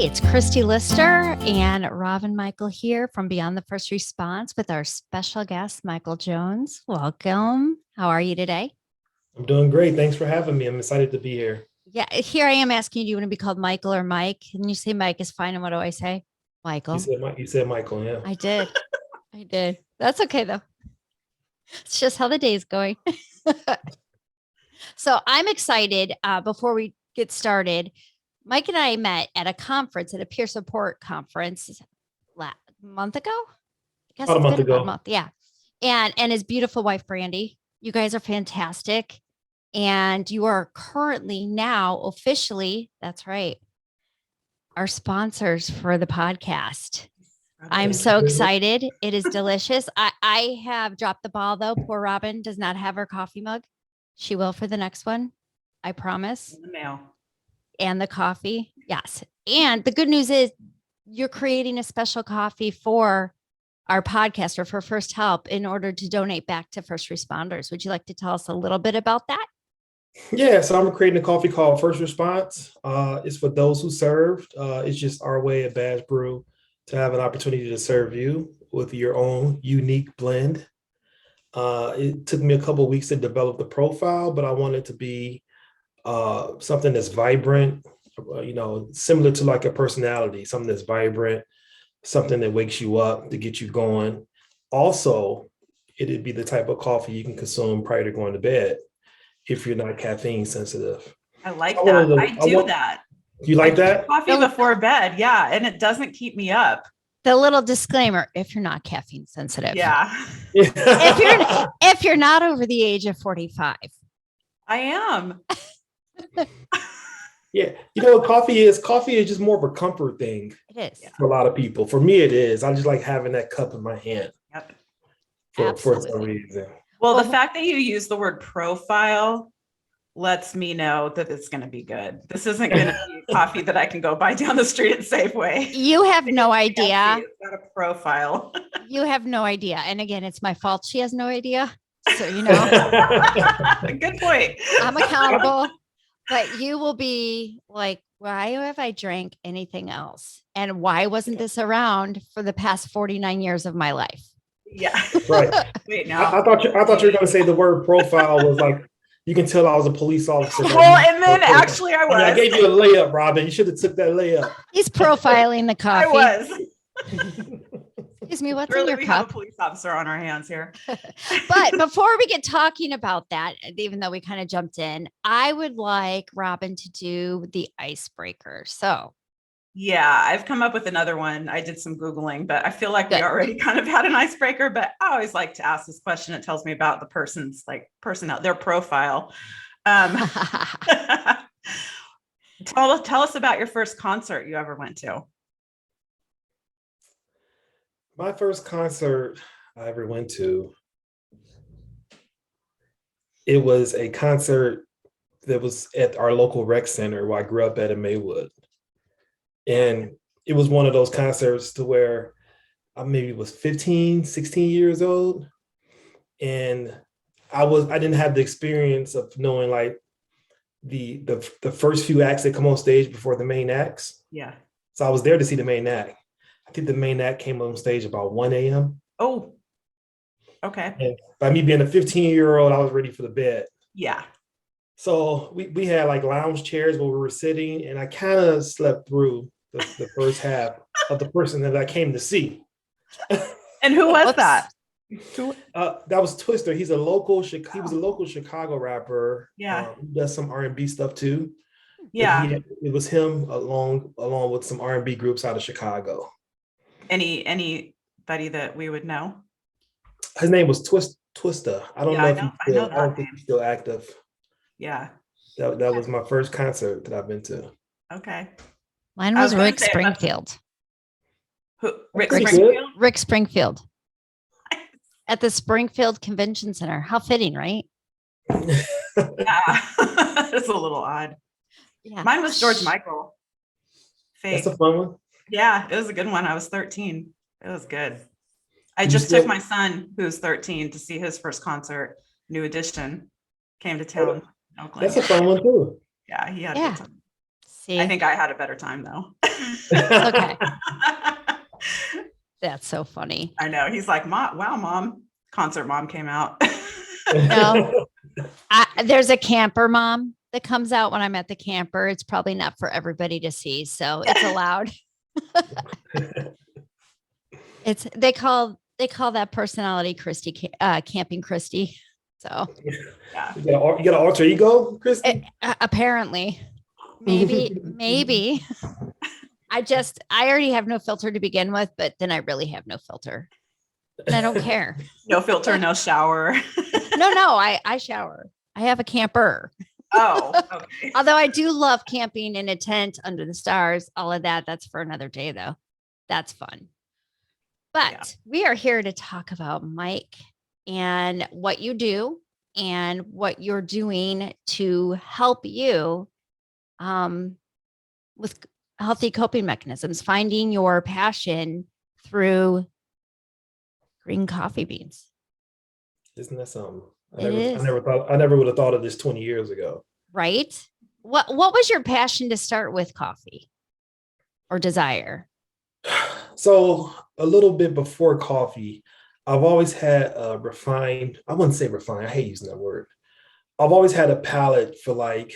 it's Christy Lister and Robyn Michael here from Beyond the First Response with our special guest, Michael Jones. Welcome. How are you today? I'm doing great. Thanks for having me. I'm excited to be here. Yeah, here I am asking you, do you want to be called Michael or Mike? And you say Mike is fine. And what do I say? Michael. You said Michael, yeah. I did. That's okay, though. It's just how the day's going. So I'm excited. Before we get started, Mike and I met at a conference, at a peer support conference a month ago. I guess About a month been ago. about a month. Yeah. And his beautiful wife, Brandy. You guys are fantastic. And you are currently now officially, that's right, our sponsors for the podcast. I'm so excited. It is delicious. I have dropped the ball, though. Poor Robyn does not have her coffee mug. She will for the next one. I promise. In the mail. And the coffee. Yes. And the good news is you're creating a special coffee for our podcast or for First Help in order to donate back to first responders. Would you like to tell us a little bit about that? Yeah, so I'm creating a coffee called First Response. It's for those who served. It's just our way at Badge Brew to have an opportunity to serve you with your own unique blend. It took me a couple of weeks to develop the profile, but I want it to be something that's vibrant, similar to like a personality, something that's vibrant, something that wakes you up to get you going. Also, it'd be the type of coffee you can consume prior to going to bed if you're not caffeine sensitive. I like that. I do that. You like that? Coffee before bed. Yeah. And it doesn't keep me up. The little disclaimer, if you're not caffeine sensitive. Yeah. If you're not over the age of 45. I am. Yeah. You know what coffee is? Coffee is just more of a comfort thing. It is. For a lot of people. For me, it is. I just like having that cup in my hand. Yep. For some reason. Well, the fact that you use the word profile lets me know that it's going to be good. This isn't going to be coffee that I can go buy down the street at Safeway. You have no idea. It's got a profile. You have no idea. And again, it's my fault. She has no idea. So, you know. Good point. I'm accountable. But you will be like, why have I drank anything else? And why wasn't this around for the past 49 years of my life? Yeah. Right. Wait, no. I thought you were going to say the word profile was like, you can tell I was a police officer. Well, and then actually I was. I gave you a layup, Robyn. You should have took that layup. He's profiling the coffee. I was. Excuse me, what's Really, in your we cup? have a police officer on our hands here. But before we get talking about that, even though we kind of jumped in, I would like Robyn to do the icebreaker. So yeah, I've come up with another one. I did some Googling, but I feel like we already kind of had an icebreaker, but I always like to ask this question. It tells me about the person's their profile. Tell us about your first concert you ever went to. My first concert I ever went to, it was a concert that was at our local rec center where I grew up at in Maywood. And it was one of those concerts to where I maybe was 15, 16 years old. And I didn't have the experience of knowing like the first few acts that come on stage before the main acts. Yeah. So I was there to see the main act. I think the main act came on stage about 1 a.m. Oh, okay. And by me being a 15-year-old, I was ready for the bed. Yeah. So we had like lounge chairs where we were sitting, and I kind of slept through the first half of the person that I came to see. And who was that? That was Twister. He was a local Chicago rapper. Yeah. He does some R&B stuff too. Yeah. It was him along with some R&B groups out of Chicago. Anybody that we would know? His name was Twister. I don't know if I don't think he's still active. Yeah. That was my first concert that I've been to. Okay. Mine was Rick Springfield. Who? Rick Springfield? Rick Springfield. At the Springfield Convention Center. How fitting, right? Yeah. It's a little odd. Yeah. Mine was George Michael. That's a fun one. Yeah, it was a good one. I was 13. It was good. I just took my son, who's 13, to see his first concert. New Edition came to town in Oakland. That's a fun one too. Yeah, he had a good time. See, I think I had a better time though. Okay. That's so funny. I know. He's like, Mom, wow, Mom. Concert Mom came out. No. There's a camper mom that comes out when I'm at the camper. It's probably not for everybody to see, so it's allowed. They call that personality Christy, Camping Christy. So Yeah. You got an alter ego, Christy? apparently, maybe. I already have no filter to begin with, but then I really have no filter. And I don't care. No filter, no shower. No, I shower. I have a camper. Oh, okay. Although I do love camping in a tent under the stars, all of that. That's for another day, though. That's fun. But we are here to talk about Mike and what you do and what you're doing to help you with healthy coping mechanisms, finding your passion through green coffee beans. Isn't that something? It is. I never would have thought of this 20 years ago. Right? What was your passion to start with coffee or desire? So a little bit before coffee, I've always had a refined, I wouldn't say refined, I hate using that word. I've always had a palate for like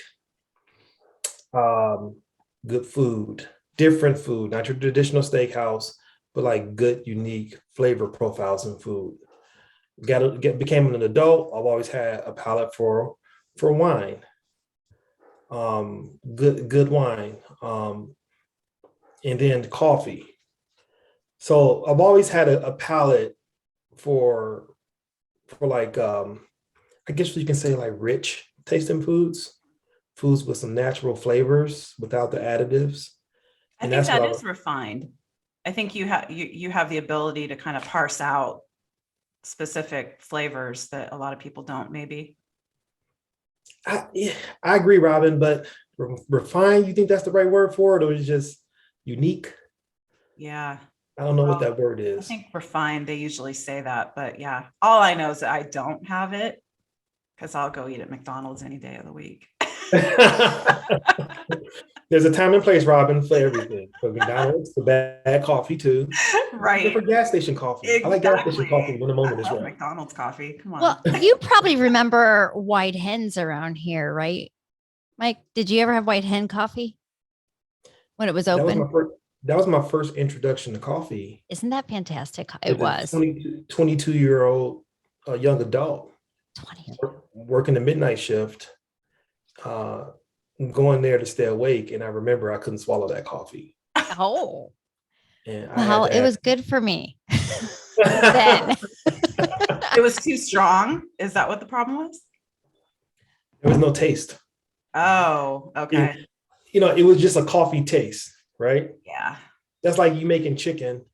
good food, different food, not your traditional steakhouse, but like good, unique flavor profiles in food. Became an adult, I've always had a palate for wine, good wine, and then coffee. So I've always had a palate for like I guess you can say like rich tasting foods with some natural flavors without the additives. I think that is refined. I think you have the ability to kind of parse out specific flavors that a lot of people don't, maybe. I agree, Robyn, but refined, you think that's the right word for it, or is it just unique? Yeah. I don't know what that word is. I think refined, they usually say that, but yeah, all I know is that I don't have it because I'll go eat at McDonald's any day of the week. There's a time and place, Robyn, for everything. For McDonald's, for bad coffee too. Right. Even for gas station coffee. Exactly. I like gas station coffee when the moment is right. McDonald's coffee. Come on. Well, you probably remember White Hens around here, right? Mike, did you ever have White Hen coffee when it was open? That was my first introduction to coffee. Isn't that fantastic? It was. 22-year-old young adult. 20. Working the midnight shift. Going there to stay awake, and I remember I couldn't swallow that coffee. Oh, and well, it was good for me. Then it was too strong. Is that what the problem was? There was no taste. Oh, okay. It was just a coffee taste, right? Yeah. That's like you making chicken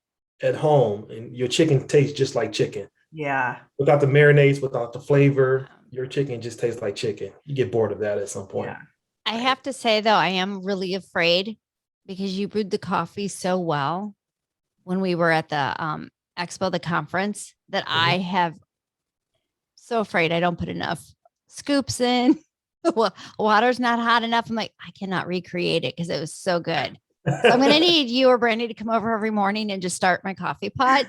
at home, and your chicken tastes just like chicken. Yeah. Without the marinades, without the flavor, your chicken just tastes like chicken. You get bored of that at some point. Yeah. I have to say, though, I am really afraid because you brewed the coffee so well when we were at the expo, the conference, that I have so afraid I don't put enough scoops in. Water's not hot enough. I'm like, I cannot recreate it because it was so good. So I'm going to need you or Brandy to come over every morning and just start my coffee pot.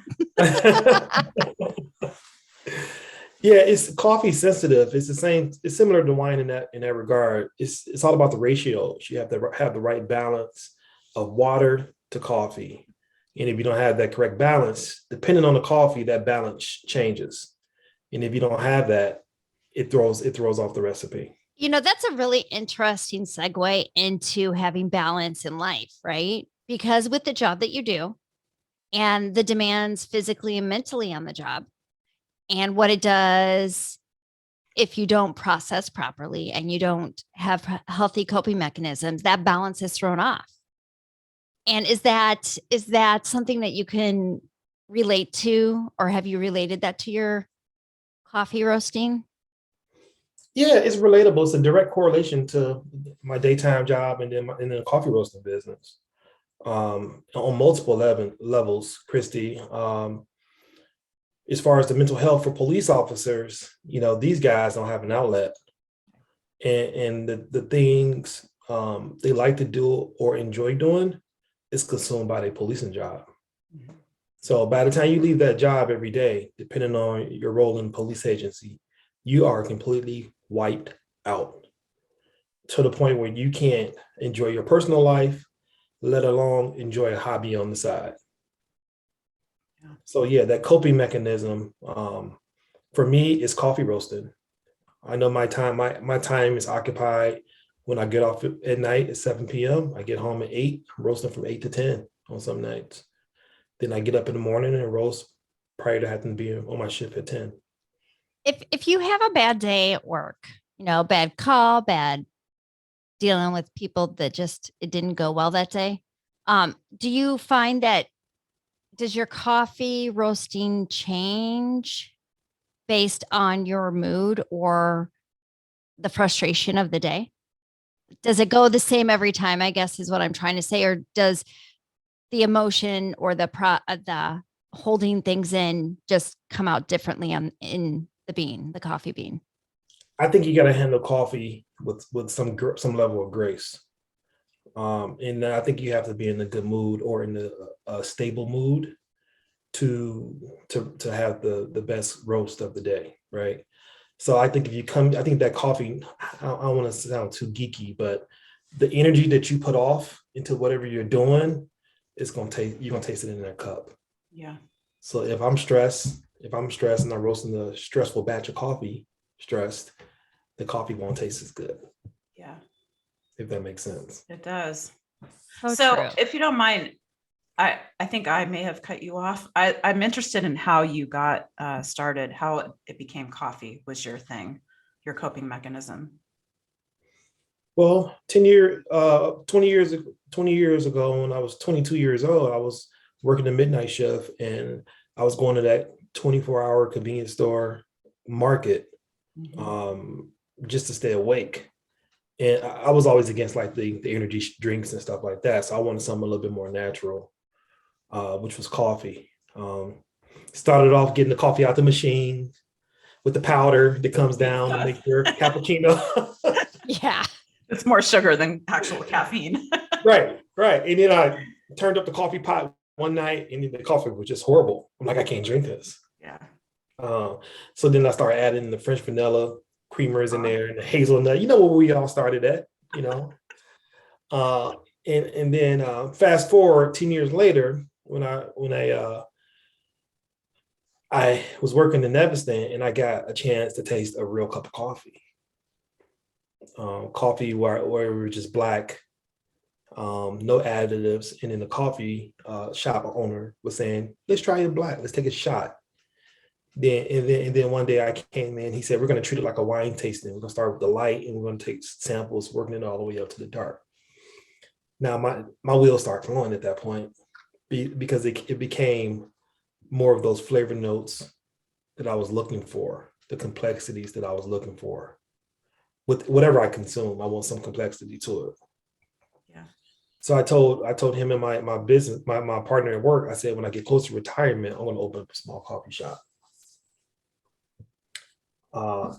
Yeah, it's coffee sensitive. It's the same. It's similar to wine in that regard. It's all about the ratios. You have to have the right balance of water to coffee, and if you don't have that correct balance, depending on the coffee, that balance changes. And if you don't have that, it throws off the recipe. That's a really interesting segue into having balance in life, right? Because with the job that you do, and the demands physically and mentally on the job, and what it does if you don't process properly and you don't have healthy coping mechanisms, that balance is thrown off. And is that something that you can relate to, or have you related that to your coffee roasting? Yeah, it's relatable. It's a direct correlation to my daytime job and then the coffee roasting business on multiple levels, Christy. As far as the mental health for police officers, these guys don't have an outlet, and the things they like to do or enjoy doing, is consumed by their policing job. Mhm. So by the time you leave that job every day, depending on your role in the police agency, you are completely wiped out to the point where you can't enjoy your personal life, let alone enjoy a hobby on the side. Yeah. So yeah, that coping mechanism for me is coffee roasting. I know my time is occupied when I get off at night at 7 p.m. I get home at 8, I'm roasting from 8 to 10 on some nights. Then I get up in the morning and roast prior to having to be on my shift at 10. If you have a bad day at work, bad call, bad dealing with people that just it didn't go well that day, do you find that does your coffee roasting change based on your mood or the frustration of the day? Does it go the same every time, I guess is what I'm trying to say, or does the emotion or the holding things in just come out differently in the coffee bean? I think you got to handle coffee with some level of grace. And I think you have to be in a good mood or in a stable mood to have the best roast of the day, right? So I think I think that coffee, I don't want to sound too geeky, but the energy that you put off into whatever you're doing, you're gonna taste it in that cup. Yeah. So if I'm stressed and I'm roasting a stressful batch of coffee, the coffee won't taste as good. Yeah. If that makes sense. It does. So So true. if you don't mind, I think I may have cut you off. I'm interested in how you got started, how it became coffee was your thing, your coping mechanism. Well, 20 years ago, when I was 22 years old, I was working the midnight shift and I was going to that 24-hour convenience store market just to stay awake. And I was always against like the energy drinks and stuff like that. So I wanted something a little bit more natural, which was coffee. Started off getting the coffee out the machine with the powder that comes down to make your cappuccino. Yeah. It's more sugar than actual caffeine. Right. And then I turned up the coffee pot one night and the coffee was just horrible. I'm like, I can't drink this. Yeah. So then I started adding the French vanilla creamers in there and the hazelnut. You know where we all started at, and then fast forward 10 years later, when I was working in Evanston and I got a chance to taste a real cup of coffee. Coffee where it was just black, no additives. And then the coffee shop owner was saying, let's try it black. Let's take a shot. Then one day I came in, he said, we're going to treat it like a wine tasting. We're going to start with the light and we're going to take samples, working it all the way up to the dark. Now my wheels start flowing at that point because it became more of those flavor notes that I was looking for, the complexities that I was looking for. With whatever I consume, I want some complexity to it. Yeah. So I told him and my business, my partner at work, I said, when I get close to retirement, I'm going to open up a small coffee shop.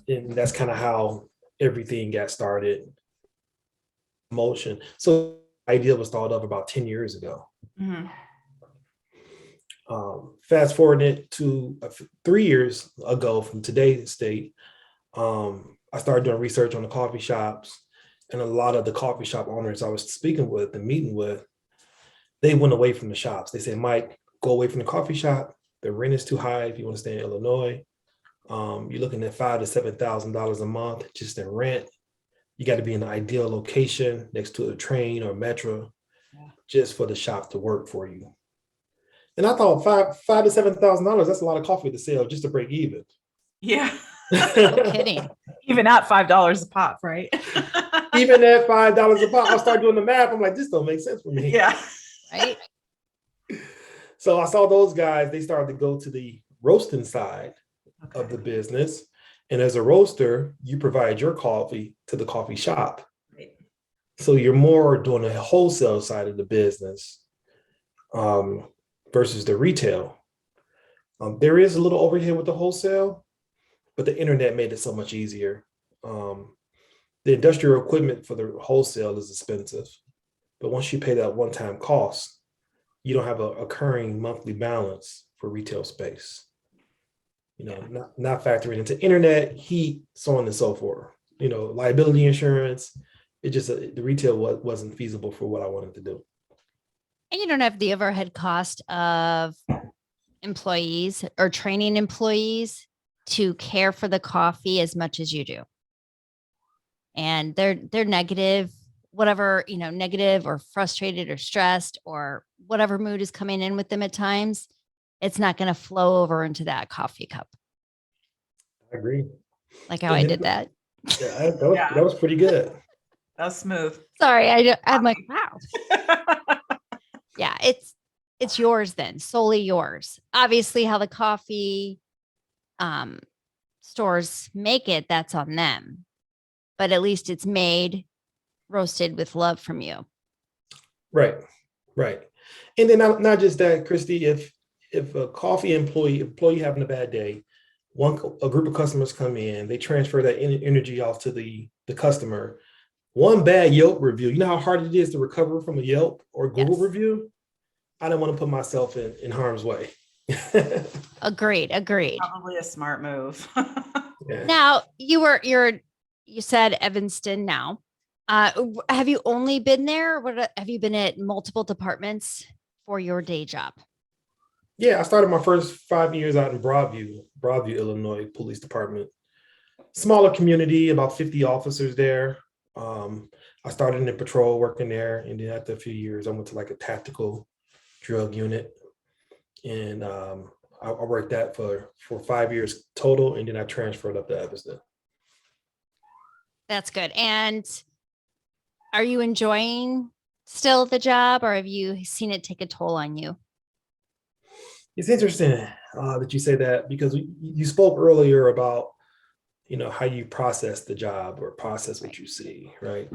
And that's kind of how everything got started. Motion. So the idea was thought of about 10 years ago. Mm-hmm. Fast forward it to 3 years ago from today's date, I started doing research on the coffee shops, and a lot of the coffee shop owners I was speaking with and meeting with, they went away from the shops. They said, Mike, go away from the coffee shop. The rent is too high if you want to stay in Illinois. You're looking at $5,000 to $7,000 a month just in rent. You got to be in the ideal location next to a train or metro, just for the shop to work for you. And I thought $5,000 to $7,000, that's a lot of coffee to sell just to break even. Yeah. No kidding. Even at $5 a pop, right? Even at $5 a pop, I started doing the math. I'm like, this don't make sense for me. Yeah. Right. So I saw those guys, they started to go to the roasting side of the business. And as a roaster, you provide your coffee to the coffee shop. Right. So you're more doing the wholesale side of the business versus the retail. There is a little overhead with the wholesale, but the internet made it so much easier. The industrial equipment for the wholesale is expensive, but once you pay that one-time cost, you don't have a occurring monthly balance for retail space. Not factoring into internet, heat, so on and so forth. Liability insurance. It just the retail wasn't feasible for what I wanted to do. And you don't have the overhead cost of employees or training employees to care for the coffee as much as you do. And they're negative, whatever, negative or frustrated or stressed or whatever mood is coming in with them at times, it's not going to flow over into that coffee cup. I agree. Like how I did that. Yeah, that was pretty good. That was smooth. Sorry, I'm like, wow. Yeah, it's yours then, solely yours. Obviously, how the coffee stores make it, that's on them. But at least it's made, roasted with love from you. Right. And then not just that, Christy, if a coffee employee having a bad day, a group of customers come in, they transfer that energy off to the customer. One bad Yelp review, you know how hard it is to recover from a Yelp or Google review? I don't want to put myself in harm's way. Agreed. Probably a smart move. Yeah. Now you said Evanston now. Have you only been there? Have you been at multiple departments for your day job? Yeah, I started my first 5 years out in Broadview, Illinois Police Department. Smaller community, about 50 officers there. I started in the patrol working there, and then after a few years, I went to like a tactical drug unit, and I worked that for 5 years total, and then I transferred up to Evanston. That's good. And are you enjoying still the job, or have you seen it take a toll on you? It's interesting that you say that, because you spoke earlier about, how you process the job or process what you see, right?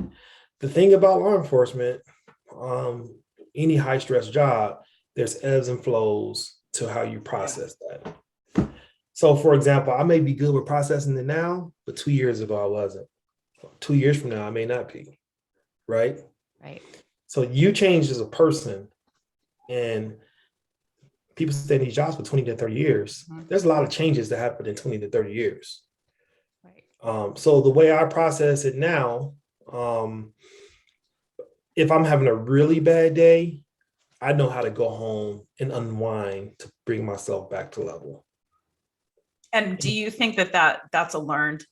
The thing about law enforcement, any high stress job, there's ebbs and flows to how you process that. So for example, I may be good with processing it now, but 2 years ago I wasn't. 2 years from now, I may not be, right? Right. So you change as a person, and people stay in these jobs for 20 to 30 years. There's a lot of changes that happen in 20 to 30 years. Right. So the way I process it now, if I'm having a really bad day, I know how to go home and unwind to bring myself back to level. And do you think that's a learned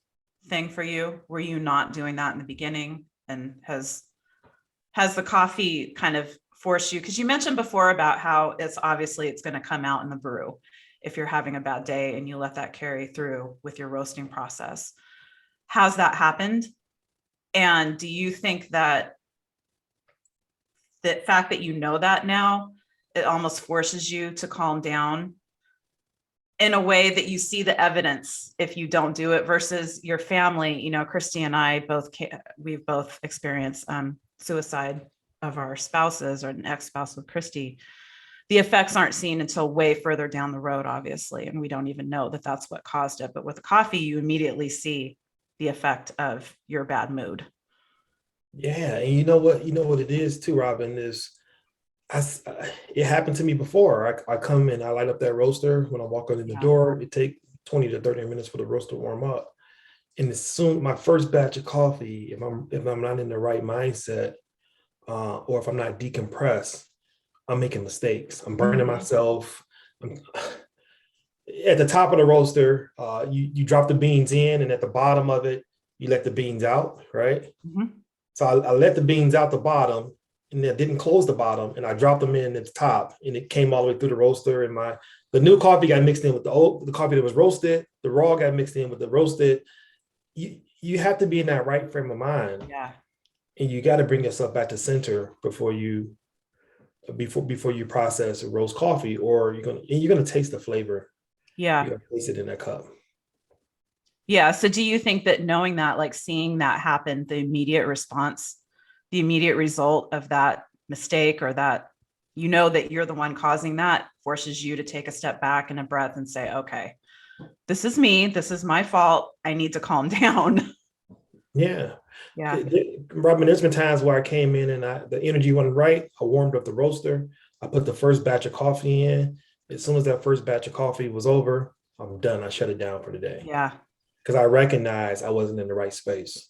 thing for you? Were you not doing that in the beginning? And has the coffee kind of forced you? Because you mentioned before about how it's going to come out in the brew if you're having a bad day and you let that carry through with your roasting process. Has that happened? And do you think that the fact that you know that now, it almost forces you to calm down in a way that you see the evidence if you don't do it versus your family? Christy and I we've both experienced suicide of our spouses, or an ex-spouse with Christy. The effects aren't seen until way further down the road, obviously, and we don't even know that that's what caused it. But with the coffee, you immediately see the effect of your bad mood. Yeah, and you know what it is too, Robyn, is it happened to me before. I come in, I light up that roaster. When I walk in the door, it takes 20 to 30 minutes for the roaster to warm up. And as soon my first batch of coffee, if I'm not in the right mindset, or if I'm not decompressed, I'm making mistakes. I'm burning myself. At the top of the roaster, you drop the beans in, and at the bottom of it, you let the beans out, right? Mm-hmm. So I let the beans out the bottom, and I didn't close the bottom, and I dropped them in at the top, and it came all the way through the roaster. And the new coffee got mixed in with the coffee that was roasted. The raw got mixed in with the roasted. You have to be in that right frame of mind. Yeah. And you got to bring yourself back to center before you process or roast coffee, or you're gonna taste the flavor. Yeah. You're gonna taste it in that cup. Yeah. So do you think that knowing that, like seeing that happen, the immediate response, the immediate result of that mistake, or that that you're the one causing that, forces you to take a step back and a breath and say, okay, this is me. This is my fault. I need to calm down. Yeah. Yeah. Robyn, there's been times where I came in and the energy wasn't right. I warmed up the roaster. I put the first batch of coffee in. As soon as that first batch of coffee was over, I'm done. I shut it down for the day Yeah. because I recognized I wasn't in the right space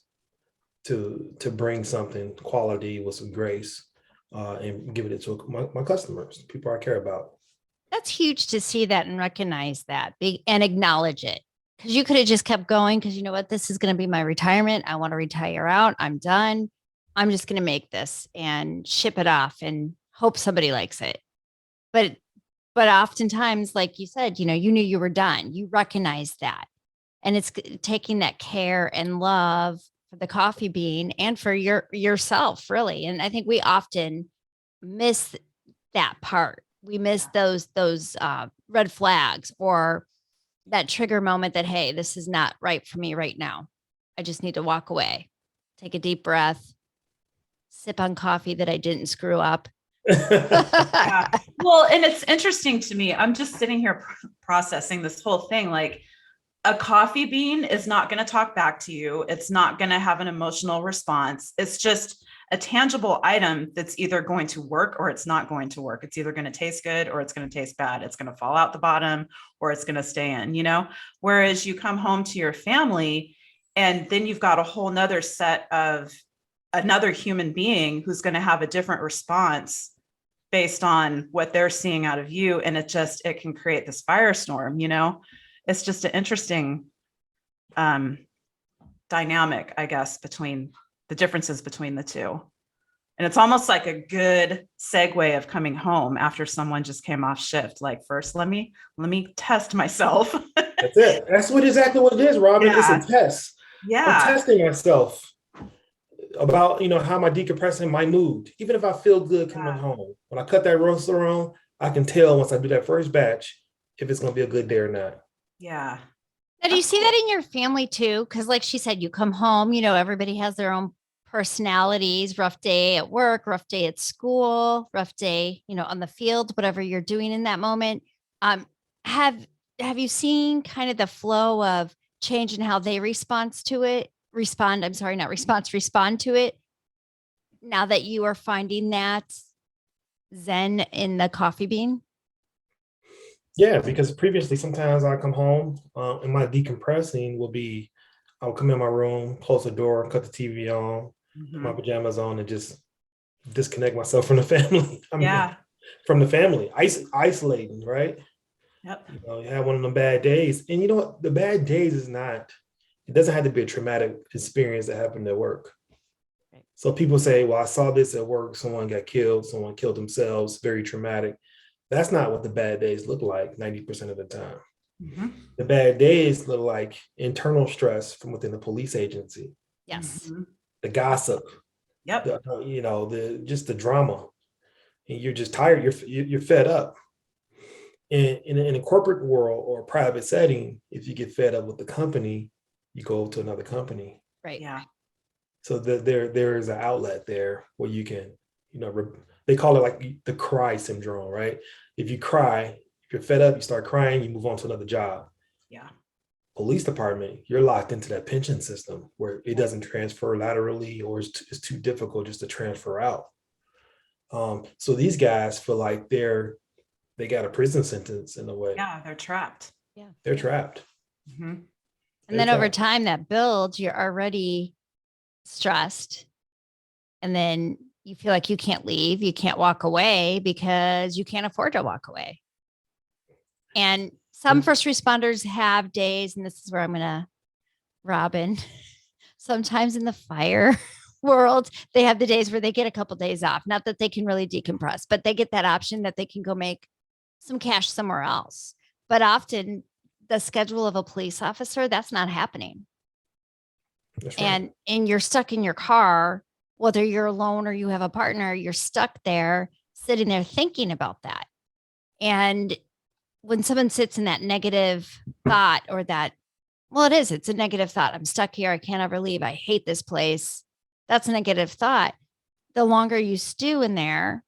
to bring something quality with some grace and give it to my customers, people I care about. That's huge to see that and recognize that and acknowledge it. Because you could have just kept going because you know what? This is going to be my retirement. I want to retire out. I'm done. I'm just going to make this and ship it off and hope somebody likes it. But oftentimes, like you said, you know, you knew you were done. You recognized that. And it's taking that care and love for the coffee bean and for yourself, really. And I think we often miss that part. We miss those red flags or that trigger moment that, hey, this is not right for me right now. I just need to walk away, take a deep breath, sip on coffee that I didn't screw up. Yeah. Well, and it's interesting to me. I'm just sitting here processing this whole thing. Like, a coffee bean is not going to talk back to you. It's not going to have an emotional response. It's just a tangible item that's either going to work or it's not going to work. It's either going to taste good or it's going to taste bad. It's going to fall out the bottom or it's going to stay in, you know? Whereas you come home to your family and then you've got a whole nother set of another human being who's going to have a different response based on what they're seeing out of you. And it can create this firestorm, you know? It's just an interesting dynamic, I guess, between the differences between the two. And it's almost like a good segue of coming home after someone just came off shift. Like, first, let me test myself. That's it. That's exactly what it is, Robyn. Yeah. It's a test. Yeah. I'm testing myself about, you know, how my decompressing my mood. Even if I feel good coming home, when I cut that roaster on, I can tell once I do that first batch if it's going to be a good day or not. Yeah. Now, do you see that in your family too? Because like she said, you come home, you know, everybody has their own personalities, rough day at work, rough day at school, rough day, you know, on the field, whatever you're doing in that moment. Have you seen kind of the flow of change in how they respond to it? Respond to it now that you are finding that zen in the coffee bean? Yeah, because previously sometimes I come home and my decompressing will be, I'll come in my room, close the door, cut the TV on, put my pajamas on, and just disconnect myself from the family. From the family, isolating, right? Yep. You know, you have one of them bad days, and you know what? The bad days is not. It doesn't have to be a traumatic experience that happened at work. Right. So people say, "Well, I saw this at work. Someone got killed. Someone killed themselves. Very traumatic." That's not what the bad days look like 90% of the time. Mm-hmm. The bad days look like internal stress from within the police agency. Yes. Mm-hmm. The gossip. Yep. Just the drama. And you're just tired. You're fed up. In a corporate world or a private setting, if you get fed up with the company, you go to another company. Right. Yeah. So there is an outlet there where you can, you know, they call it like the cry syndrome, right? If you cry, if you're fed up, you start crying, you move on to another job. Yeah. Police department, you're locked into that pension system where it doesn't transfer laterally or it's too difficult just to transfer out. So these guys feel like they got a prison sentence in a way. Yeah. They're trapped. Yeah. They're trapped. Mm-hmm. And then over time that builds, you're already stressed. And then you feel like you can't leave, you can't walk away because you can't afford to walk away. And some first responders have days, and this is where I'm going to, Robyn, sometimes in the fire world, they have the days where they get a couple days off. Not that they can really decompress, but they get that option that they can go make some cash somewhere else. But often the schedule of a police officer, that's not happening. That's right. And you're stuck in your car, whether you're alone or you have a partner, you're stuck there, sitting there thinking about that. And when someone sits in that negative thought or that, well, it's a negative thought. I'm stuck here. I can't ever leave. I hate this place. That's a negative thought. The longer you stew in there,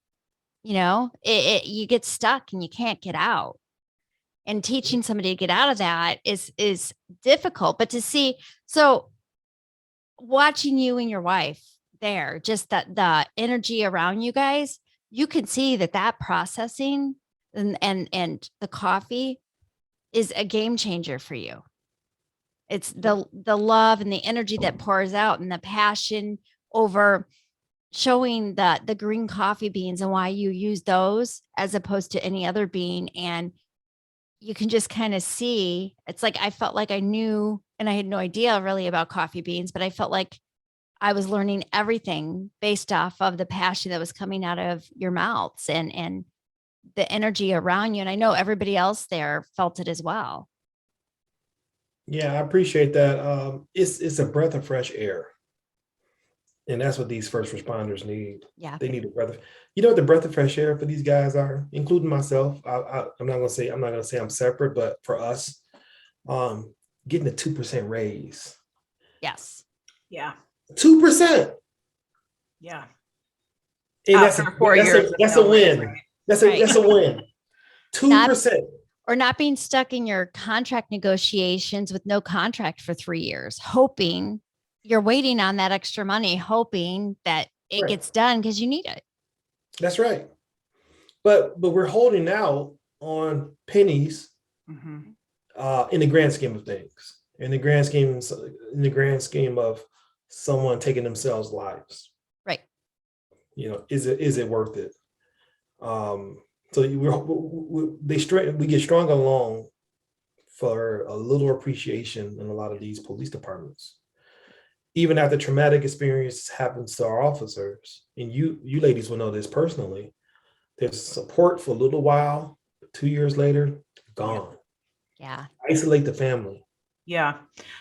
you know, you get stuck and you can't get out. And teaching somebody to get out of that is difficult. But to see, so watching you and your wife there, just that the energy around you guys, you can see that processing and the coffee is a game changer for you. It's the love and the energy that pours out and the passion over showing the green coffee beans and why you use those as opposed to any other bean. And you can just kind of see, it's like, I felt like I knew, and I had no idea really about coffee beans, but I felt like I was learning everything based off of the passion that was coming out of your mouths and the energy around you. And I know everybody else there felt it as well. Yeah, I appreciate that. It's a breath of fresh air. And that's what these first responders need. Yeah. They need a breath of, you know what the breath of fresh air for these guys are, including myself. I'm not gonna say I'm separate, but for us, getting a 2% raise. Yes. Yeah. 2%. Yeah. And After 4 years, that's a win. That's a win. 2%. Or not being stuck in your contract negotiations with no contract for 3 years, hoping you're waiting on that extra money, hoping that it gets done because you need it. That's right. But we're holding out on pennies in the grand scheme of things. In the grand scheme of someone taking themselves lives. Right. You know, is it worth it? So we get strung along for a little appreciation in a lot of these police departments. Even after traumatic experience happens to our officers, and you ladies will know this personally, there's support for a little while, 2 years later, gone. Yeah. Isolate the family. Yeah,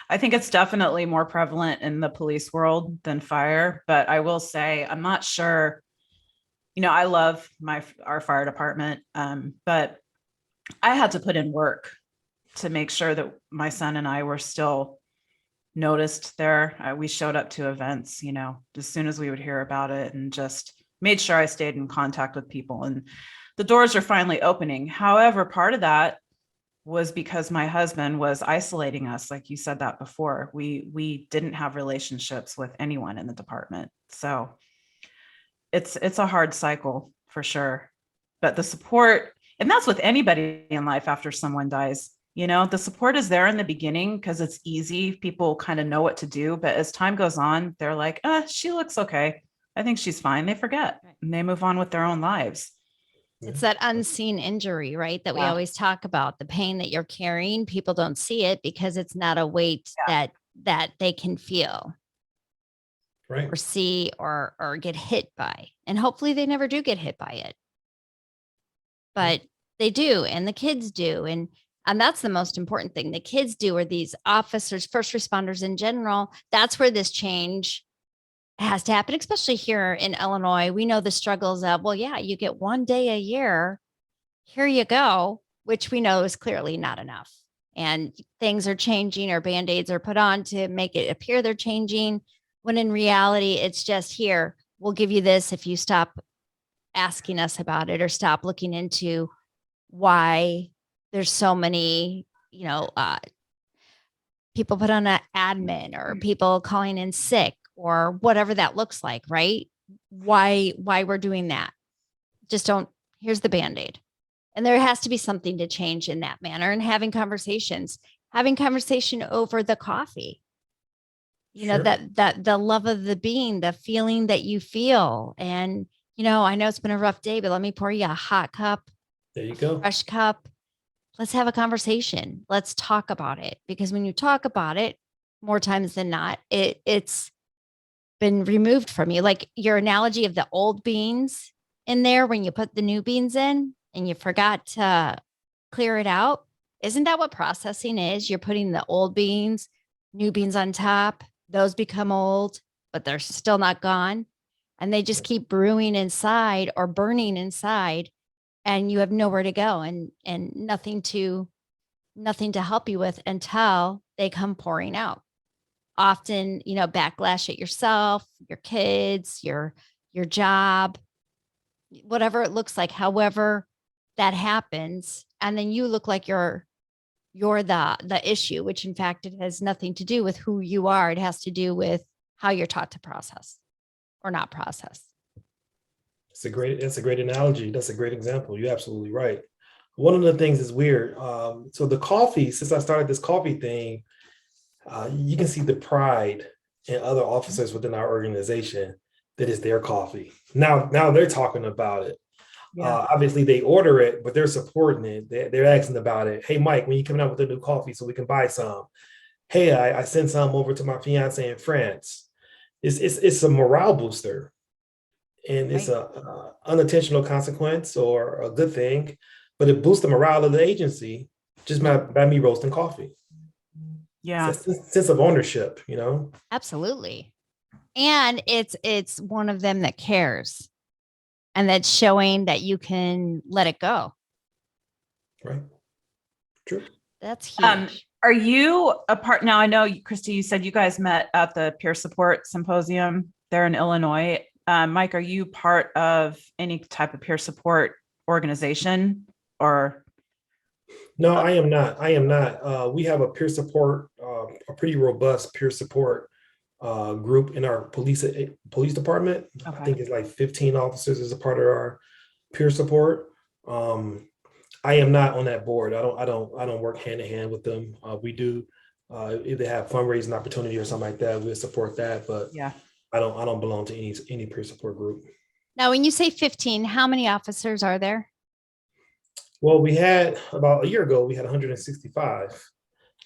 I think it's definitely more prevalent in the police world than fire, but I will say, I'm not sure, you know, I love our fire department, but I had to put in work to make sure that my son and I were still noticed there. We showed up to events, you know, as soon as we would hear about it, and just made sure I stayed in contact with people, and the doors are finally opening. However, part of that was because my husband was isolating us. Like you said that before, we didn't have relationships with anyone in the department. So it's a hard cycle for sure, but the support, and that's with anybody in life after someone dies, you know, the support is there in the beginning because it's easy. People kind of know what to do, but as time goes on, they're like, she looks okay. I think she's fine. They forget and they move on with their own lives. It's that unseen injury, right? That we always talk about, the pain that you're carrying. People don't see it because it's not a weight that they can feel. Right. Or see or get hit by. And hopefully they never do get hit by it. But they do, and the kids do. And that's the most important thing. The kids do, or these officers, first responders in general. That's where this change has to happen, especially here in Illinois. We know the struggles of, well, yeah, you get 1 day a year. Here you go, which we know is clearly not enough. And things are changing, or Band-Aids are put on to make it appear they're changing, when in reality, it's just, here, we'll give you this if you stop asking us about it or stop looking into why there's so many, you know, people put on an admin, or people calling in sick, or whatever that looks like, right? Why we're doing that. Just don't, here's the Band-Aid. And there has to be something to change in that manner, and having conversation over the coffee. You know, that the love of the bean, the feeling that you feel. And, you know, I know it's been a rough day, but let me pour you a hot cup. There you go. Fresh cup. Let's have a conversation. Let's talk about it. Because when you talk about it, more times than not, it's been removed from you. Like your analogy of the old beans in there, when you put the new beans in and you forgot to clear it out. Isn't that what processing is? You're putting the old beans, new beans on top. Those become old, but they're still not gone. And they just keep brewing inside or burning inside, and you have nowhere to go and nothing to help you with until they come pouring out. Often, you know, backlash at yourself, your kids, your job, whatever it looks like, however that happens. And then you look like you're the issue, which in fact, it has nothing to do with who you are. It has to do with how you're taught to process or not process. That's a great analogy. That's a great example. You're absolutely right. One of the things is weird. So the coffee, since I started this coffee thing, you can see the pride in other officers within our organization that is their coffee. Now they're talking about it. Yeah. Obviously they order it, but they're supporting it. They're asking about it. Hey, Mike, when you coming out with a new coffee so we can buy some? Hey, I sent some over to my fiance in France. It's a morale booster, and it's Right. a unintentional consequence or a good thing, but it boosts the morale of the agency just by me roasting coffee. Yeah. It's a sense of ownership, you know. Absolutely. And it's one of them that cares and that's showing that you can let it go. Right. True. That's huge. Are you a part now? I know, Christy, you said you guys met at the peer support symposium there in Illinois. Mike, are you part of any type of peer support organization or? No, I am not. I am not. We have a peer support, a pretty robust peer support group in our police department. I Okay. think it's like 15 officers as a part of our peer support. I am not on that board. I don't work hand in hand with them. We do if they have fundraising opportunity or something like that, we'll support that. But Yeah. I don't belong to any peer support group. Now, when you say 15, how many officers are there? Well, we had about a year ago, we had 165.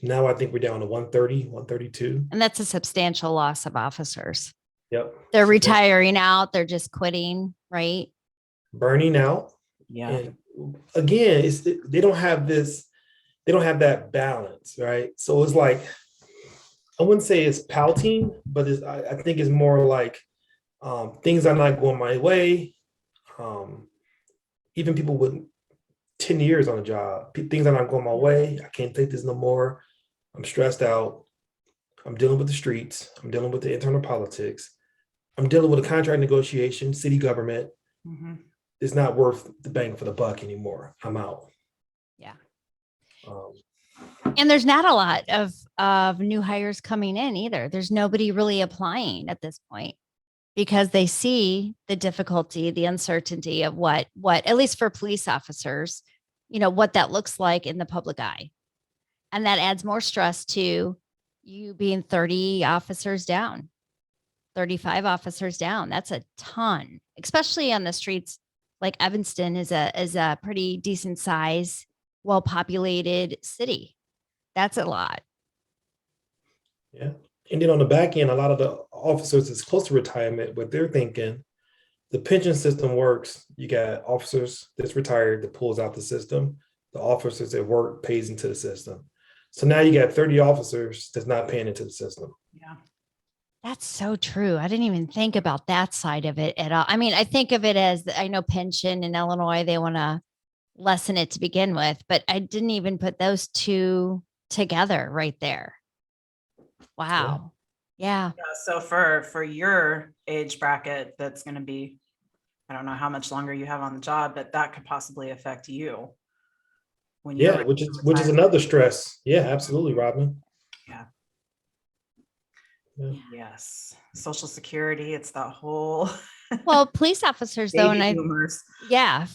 Now I think we're down to 130, 132. And that's a substantial loss of officers. Yep. They're So that's retiring out. They're just quitting, right? burning out. Yeah. And again, they don't have that balance, right? So it's like, I wouldn't say it's pouting, but I think it's more like things are not going my way. Even people with 10 years on a job, things are not going my way. I can't take this no more. I'm stressed out. I'm dealing with the streets. I'm dealing with the internal politics. I'm dealing with a contract negotiation, city government. Mhm. It's not worth the bang for the buck anymore. I'm out. Yeah. Um, And there's not a lot of new hires coming in either. There's nobody really applying at this point because they see the difficulty, the uncertainty of what at least for police officers, what that looks like in the public eye. And that adds more stress to you being 30 officers down, 35 officers down. That's a ton, especially on the streets. Like Evanston is a pretty decent size, well-populated city. That's a lot. yeah. And then on the back end, a lot of the officers is close to retirement, but they're thinking the pension system works. You got officers that's retired that pulls out the system. The officers that work pays into the system. So now you got 30 officers that's not paying into the system. Yeah. That's so true. I didn't even think about that side of it at all. I mean, I think of it as I know pension in Illinois, they want to lessen it to begin with, but I didn't even put those two together right there. Wow. Yeah. Yeah. So for your age bracket, that's going to be, I don't know how much longer you have on the job, but that could possibly affect you when you're Yeah, which is another stress. Yeah, absolutely, Robyn. Yeah. Yeah. Yes. Social Security. It's that whole Well, police officers though, baby boomers.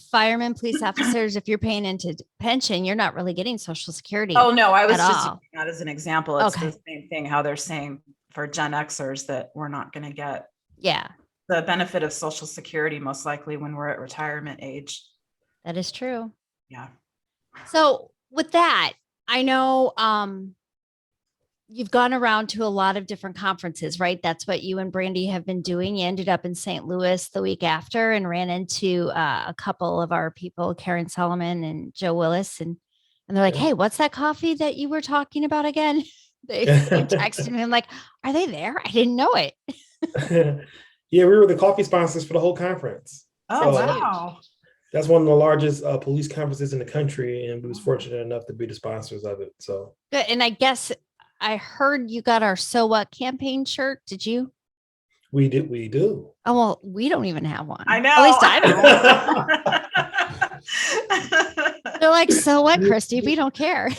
firemen, police officers, if you're paying into pension, you're not really getting Social Security. Oh no, I was at just all. using that as an example. It's Okay. the same thing, how they're saying for Gen Xers that we're not going to get Yeah, the benefit of Social Security most likely when we're at retirement age. that is true. Yeah. So with that, I know you've gone around to a lot of different conferences, right? That's what you and Brandy have been doing. You ended up in St. Louis the week after and ran into a couple of our people, Karen Solomon and Joe Willis. And they're like, Yeah. hey, what's that coffee that you were talking about again? They texted me. I'm like, are they there? I didn't know it. Yeah, we were the coffee sponsors for the whole conference. Oh, So wow. that's one of the largest police conferences in the country, and we was fortunate enough to be the sponsors of it. So Good. And I guess I heard you got our So What campaign shirt. Did you? we do. Oh, well, we don't even have one. I know. At least I don't. They're like, so what, Christy? We don't care.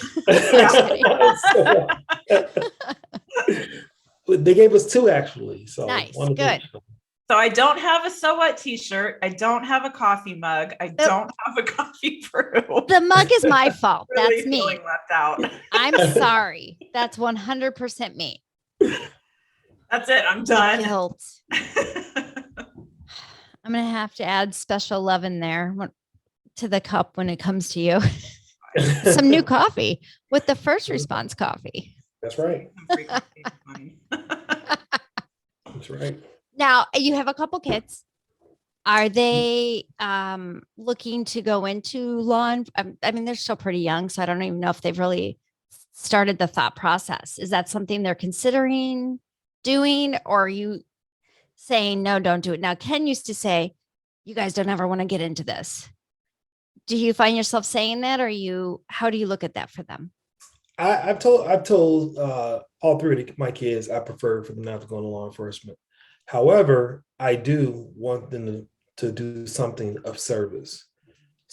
They gave us two actually. So Nice, one of good. So I don't have a So What t-shirt. I don't have a coffee mug. I don't have a coffee brew. The mug is my fault. Really That's me. feeling left out. I'm sorry. That's 100% me. That's it. I'm done. Guilt. I'm going to have to add special love in there to the cup when it comes to you. Some new coffee with the first response coffee. That's right. That's That's right. Now, you have a couple kids. Are they looking to go into law? I mean, they're still pretty young, so I don't even know if they've really started the thought process. Is that something they're considering doing, or are you saying, no, don't do it? Now, Ken used to say, you guys don't ever want to get into this. Do you find yourself saying that, or how do you look at that for them? I've told all three of my kids I prefer for them not to go into law enforcement. However, I do want them to do something of service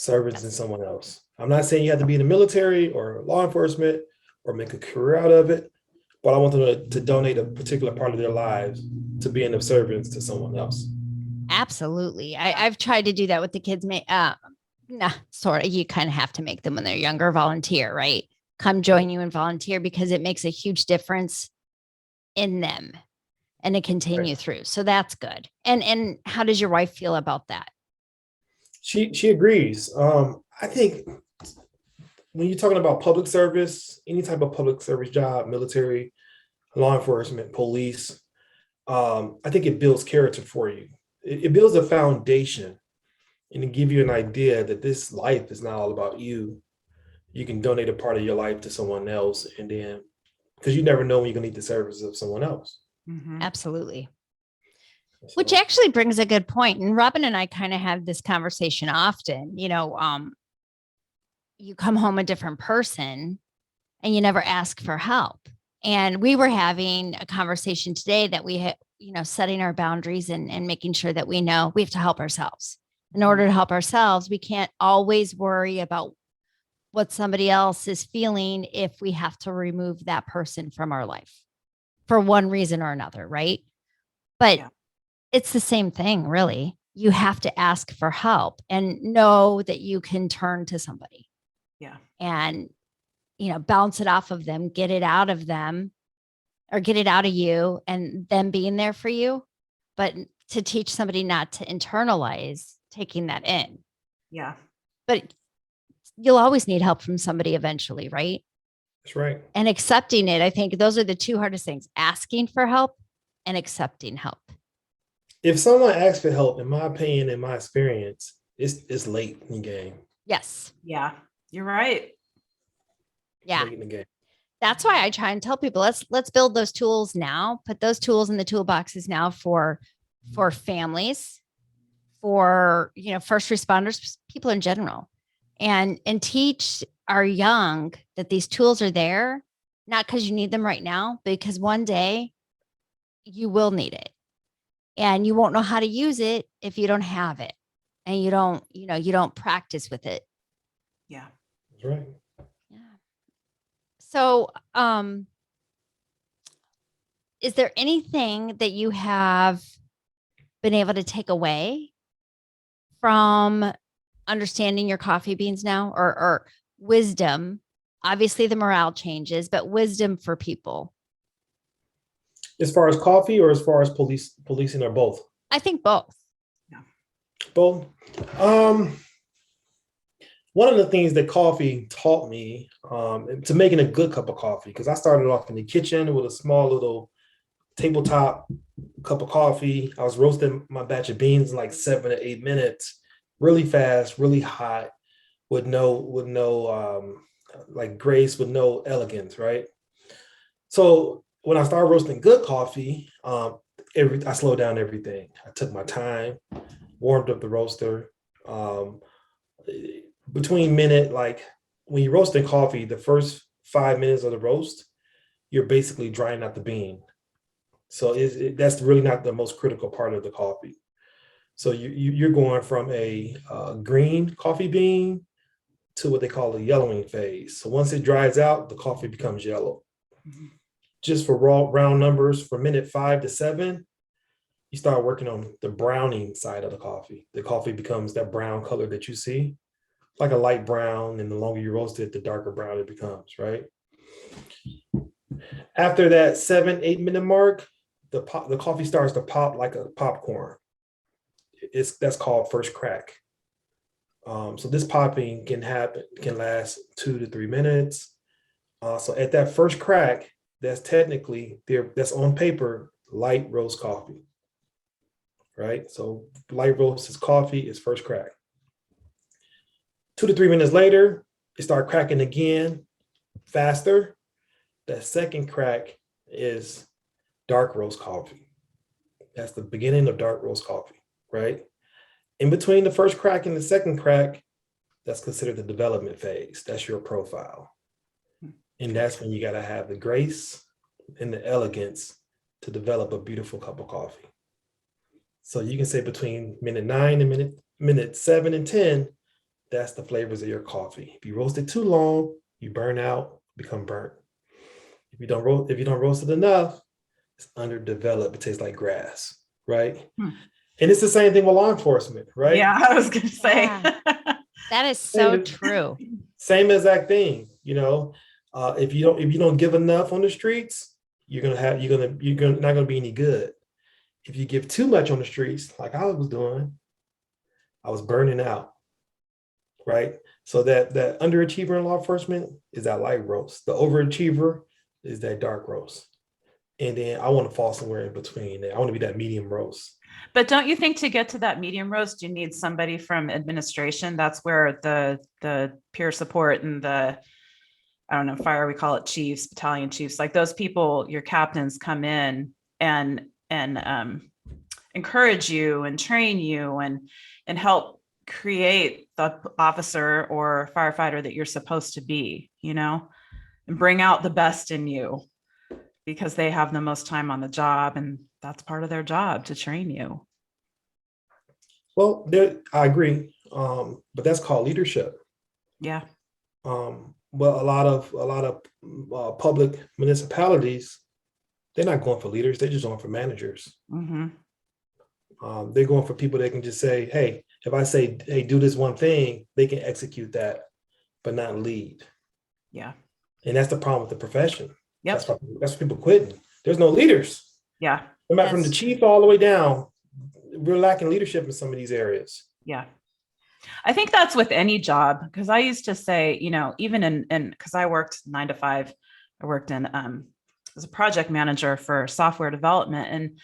in someone else. I'm not saying you have to be in the military or law enforcement or make a career out of it, but I want them to donate a particular part of their lives to being of service to someone else. Absolutely. I've tried to do that with the kids. Sort of. You kind of have to make them when they're younger volunteer, right? Come join you and volunteer, because it makes a huge difference in them and to continue through. So that's good. And how does your wife feel about that? She agrees. I think when you're talking about public service, any type of public service job, military, law enforcement, police, I think it builds character for you. It builds a foundation and to give you an idea that this life is not all about you. You can donate a part of your life to someone else, and then because you never know when you're gonna need the services of someone else. Mm-hmm. Absolutely. Which actually brings a good point. And Robyn and I kind of have this conversation often. You come home a different person and you never ask for help. And we were having a conversation today that we had, setting our boundaries and making sure that we know we have to help ourselves. In order to help ourselves, we can't always worry about what somebody else is feeling if we have to remove that person from our life for one reason or another, right? But it's the same thing, really. You have to ask for help and know that you can turn to somebody. Yeah. And, bounce it off of them, get it out of them, or get it out of you, and them being there for you. But to teach somebody not to internalize taking that in. Yeah. But you'll always need help from somebody eventually, right? That's right. And accepting it. I think those are the two hardest things: asking for help and accepting help. If someone asks for help, in my opinion, in my experience, it's late in the game. Yes. Yeah. You're right. Yeah. Late in the game. That's why I try and tell people, let's build those tools now, put those tools in the toolboxes now for families, for, first responders, people in general, and teach our young that these tools are there, not because you need them right now, but because one day you will need it, and you won't know how to use it if you don't have it, and you don't practice with it. Yeah. That's right. Yeah. So, is there anything that you have been able to take away from understanding your coffee beans now, or wisdom? Obviously the morale changes, but wisdom for people. As far as coffee, or as far as policing, or both? I think both. Yeah. Both. One of the things that coffee taught me to making a good cup of coffee, because I started off in the kitchen with a small little tabletop cup of coffee. I was roasting my batch of beans in like 7 to 8 minutes, really fast, really hot, with no like grace, with no elegance, right? So when I started roasting good coffee, I slowed down everything. I took my time, warmed up the roaster. Between minute, like when you're roasting coffee, the first 5 minutes of the roast, you're basically drying out the bean. So that's really not the most critical part of the coffee. So you're going from a green coffee bean to what they call the yellowing phase. So once it dries out, the coffee becomes yellow. Mm-hmm. Just for round numbers, for minute 5 to 7, you start working on the browning side of the coffee. The coffee becomes that brown color that you see, like a light brown. And the longer you roast it, the darker brown it becomes, right? After that 7-8 minute mark, the coffee starts to pop like a popcorn. That's called first crack. So this popping can last 2 to 3 minutes. So at that first crack, that's technically there. That's on paper light roast coffee, right? So light roast is coffee is first crack. 2 to 3 minutes later, it start cracking again, faster. That second crack is dark roast coffee. That's the beginning of dark roast coffee, right? In between the first crack and the second crack, that's considered the development phase. That's your profile. And that's when you got to have the grace and the elegance to develop a beautiful cup of coffee. So you can say between minute 9 and minute 7 and 10, that's the flavors of your coffee. If you roast it too long, you burn out, become burnt. If you don't roast it enough, it's underdeveloped. It tastes like grass, right? And it's the same thing with law enforcement, right? Yeah, I was gonna say. Yeah. That is so true. Same exact thing. If you don't give enough on the streets, you're not gonna be any good. If you give too much on the streets, like I was doing, I was burning out, right? So that underachiever in law enforcement is that light roast. The overachiever is that dark roast. And then I want to fall somewhere in between. I want to be that medium roast. But don't you think to get to that medium roast, you need somebody from administration? That's where the peer support and the, I don't know, fire, we call it chiefs, battalion chiefs, like those people, your captains come in and encourage you and train you and help create the officer or firefighter that you're supposed to be, and bring out the best in you, because they have the most time on the job, and that's part of their job, to train you. Well, I agree, but that's called leadership. Yeah. Well, a lot of public municipalities, they're not going for leaders; they're just going for managers. Mm-hmm. They're going for people that can just say, "Hey, if I say, hey, do this one thing," they can execute that, but not lead. Yeah. And that's the problem with the profession. Yep. That's why people quitting. There's no leaders. Yeah. No matter from the chief all the way down, we're lacking leadership in some of these areas. Yeah. I think that's with any job, because I used to say, even in because I worked 9 to 5, I worked in as a project manager for software development. And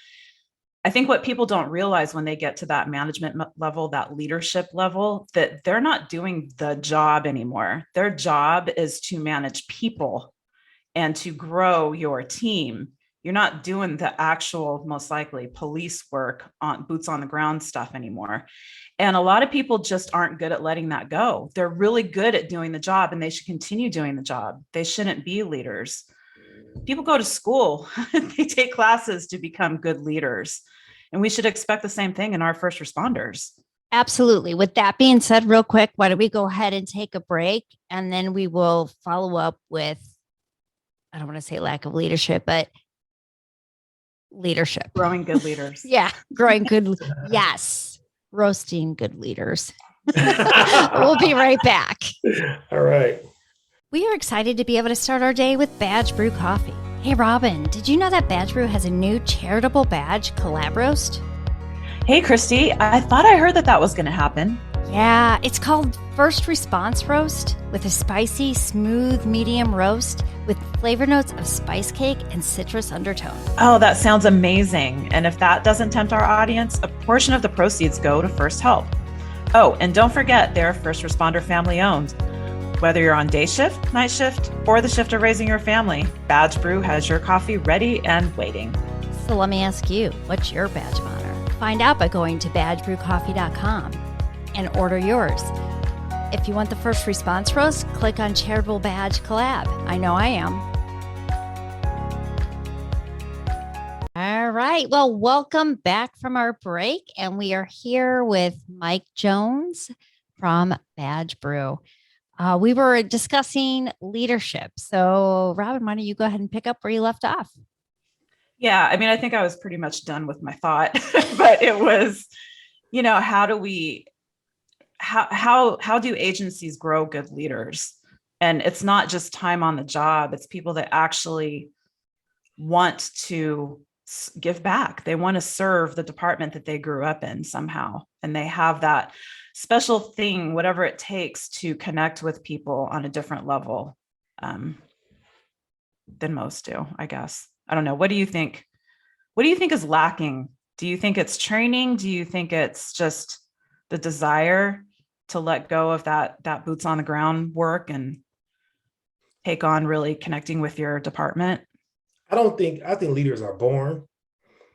I think what people don't realize when they get to that management level, that leadership level, that they're not doing the job anymore. Their job is to manage people and to grow your team. You're not doing the actual, most likely, police work on boots on the ground stuff anymore. And a lot of people just aren't good at letting that go. They're really good at doing the job, and they should continue doing the job. They shouldn't be leaders. People go to school, they take classes to become good leaders. And we should expect the same thing in our first responders. Absolutely. With that being said, real quick, why don't we go ahead and take a break, and then we will follow up with, I don't want to say lack of leadership, but leadership. Growing good leaders. Yeah. Growing good. Yes. Roasting good leaders. We'll be right back. All right. We are excited to be able to start our day with Badge Brew Coffee. Hey, Robyn, did you know that Badge Brew has a new charitable badge collab roast? Hey, Christy, I thought I heard that was going to happen. Yeah, it's called First Response Roast, with a spicy, smooth, medium roast with flavor notes of spice cake and citrus undertone. Oh, that sounds amazing. And if that doesn't tempt our audience, a portion of the proceeds go to First Help. Oh, and don't forget, they're first responder family owned. Whether you're on day shift, night shift, or the shift of raising your family, Badge Brew has your coffee ready and waiting. So let me ask you, what's your badge of honor? Find out by going to badgebrewcoffee.com and order yours. If you want the first response roast, click on Charitable Badge Collab. I know I am. All right. Well, welcome back from our break. And we are here with Mike Jones from Badge Brew. We were discussing leadership. So, Robyn, why don't you go ahead and pick up where you left off? Yeah, I mean, I think I was pretty much done with my thought, but it was, how do we, how do agencies grow good leaders? And it's not just time on the job, it's people that actually want to give back. They want to serve the department that they grew up in somehow. And they have that special thing, whatever it takes to connect with people on a different level um, than most do, I guess. I don't know. What do you think? What do you think is lacking? Do you think it's training? Do you think it's just the desire to let go of that boots on the ground work and take on really connecting with your department? I think leaders are born.